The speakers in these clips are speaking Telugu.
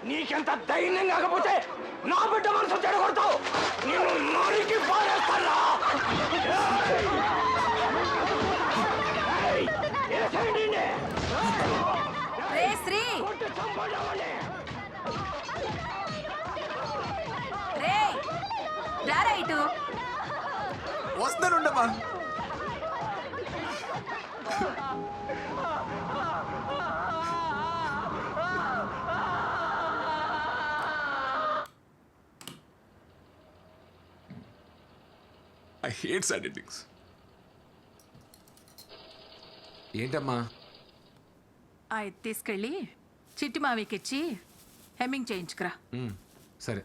నీకెంత ధైర్యం కాకపోతే నా బిడ్డ మనసు చెడగొడతావు. నేను నరికి పారేస్తానా? శ్రీ రే రారా ఇటు. వస్తానుండమ్మా. I hate sad endings. ఏంటమ్మా? అది తీసుకెళ్ళి చిట్టి మావికిచ్చి హెమ్మింగ్ చేయించుకురా. సరే.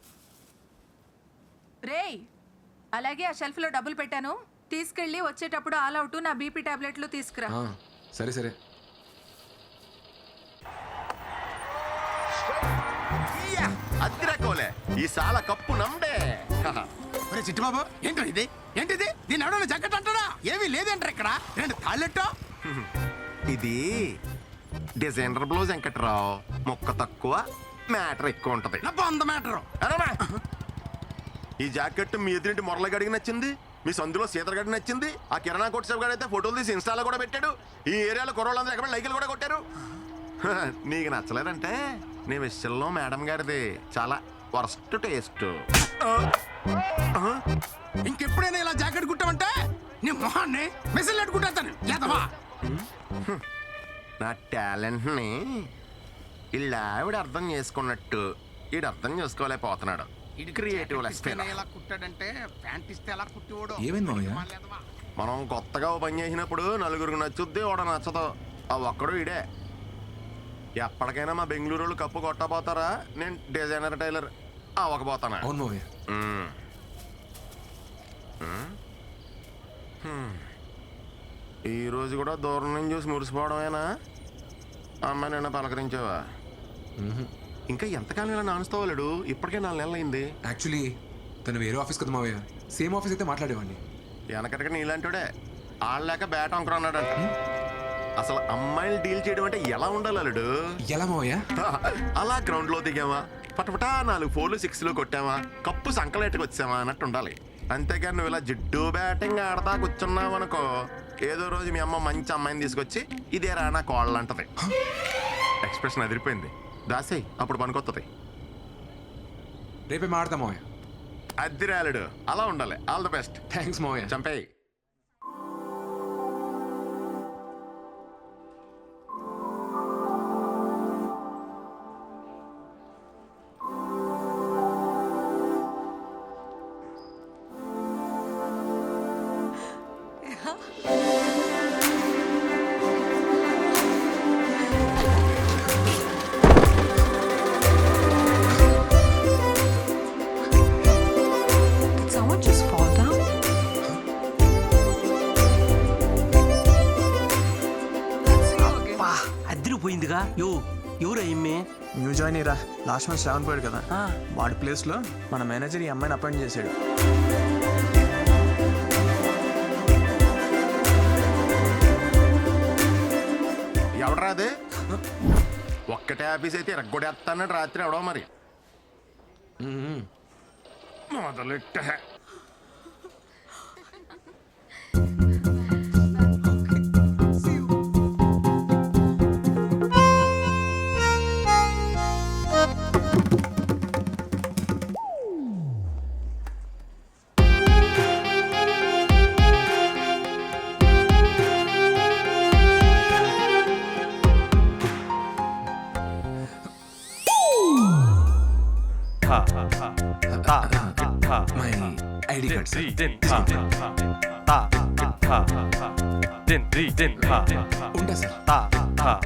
రేయ్ అలాగే ఆ షెల్ఫ్లో డబ్బులు పెట్టాను, తీసుకెళ్ళి వచ్చేటప్పుడు ఆల్ అవుట్ నా బీపీ టాబ్లెట్లు తీసుకురా. సరే సరే. అద్దిరకోలే ఈ సాల కప్పు నమ్డే. చిట్టుబాబు ఏంటో ఇది? ఏంటిది? దీన్ని ఎవడన్నా జగ్గట్ అంటారా? ఏమీ లేదంటారు ఇక్కడ. రెండు తాళ్ళెట్టో. ఇది డిజైనర్ బ్లౌజ్ వెంకట్రావు. మొక్క తక్కువ మ్యాటర్ ఎక్కువ ఉంటది. నా బొంద మ్యాటరు. ఈ జాకెట్ మీ ఎదురింటి మురళగడికి నచ్చింది, మీ సందులో సీతరగడికి నచ్చింది, ఆ కిరాణా కొట్టు గడి అయితే ఫోటోలు తీసి ఇన్స్టాలో కూడా పెట్టాడు. ఈ ఏరియాలో కుర్రోళ్ళందరూ ఎక్కడ లైకులు కూడా కొట్టారు. నీకు నచ్చలేదంటే నీ విషయంలో మేడం గారిది చాలా వర్స్ట్ టేస్ట్. ఇంకెప్పుడైనా ఇలా జాకెట్ కుట్టామంటే నీ మొహాన్ని మెసిల్ పెట్టుకుంటాను. లేదవా నా టాలెంట్ ని ఇలా ఆవిడ అర్థం చేసుకున్నట్టు ఈడు అర్థం చేసుకోలేకపోతున్నాడు. క్రియేటివ్ ఎలా కుట్టాడంటే ప్యాంట్ ఇస్తే ఎలా కుట్టివాడు. ఏమైంది మావయ్య? మనం కొత్తగా ఓ పని చేసినప్పుడు నలుగురికి నచ్చుద్ది, ఓడ నచ్చదు. ఆ ఒక్కడు ఇడే. ఎప్పటికైనా మా బెంగళూరు వాళ్ళు కప్పు కొట్టబోతారా? నేను డిజైనర్ టైలర్ అవ్వకపోతానా? అవును మావయ్య. ఈ రోజు కూడా దూరం నుంచి చూసి మురిసిపోవడమేనా? అమ్మాయి నిన్న పలకరించావా? ఇంకా ఎంతకాలం ఇలా నానుస్తావాలేడు? ఇప్పటికే 4 నెలలు అయింది. యాక్చువల్లీ తను వేరే ఆఫీస్ కదా మావయ్య. సేమ్ ఆఫీస్ అయితే మాట్లాడేవాడిని. వెనకటికి నీలాంటిడే ఆడలేక బ్యాట్ అంకురా అన్నాడంట. అసలు అమ్మాయిలు డీల్ చేయడం అంటే ఎలా ఉండాలి అల్లుడు? ఎలా మావయ్య? అలా గ్రౌండ్ లో దిగామా, పటపటా 4 4 6 కొట్టామా, కప్పు సంకలేట్టుకు వచ్చామా అన్నట్టు ఉండాలి. అంతేగాని నువ్వు ఇలా జిడ్డు బ్యాటింగ్ ఆడతా కూర్చున్నావు అనుకో, ఏదో రోజు మీ అమ్మ మంచి అమ్మాయిని తీసుకొచ్చి ఇదే రానా కోళ్ళు అంటది. ఎక్స్ప్రెషన్ అదిరిపోయింది. దాసే అప్పుడు పనికొత్తది. రేపే మాడతా మావయ్య. అద్దిరాలుడు అలా ఉండాలి. All the best. థ్యాంక్స్ మావయ్య. చంపేయి. పోయిందిగా. ఎవరు అయ్యమ్మే? న్యూ జాయిన్ రా. లాస్ట్ మంత్ శ్రావణ్ పోయాడు కదా, వాడి ప్లేస్ లో మన మేనేజర్ ఈ అమ్మాయిని అపాయింట్ చేశాడు. ఎవడరా అదే? ఒక్కటే ఆఫీస్ అయితే ఇరగొడేస్తానని రాత్రి ఎవడో మరి మొదలెట్ట. My ID card sir. ఉంటా సార్.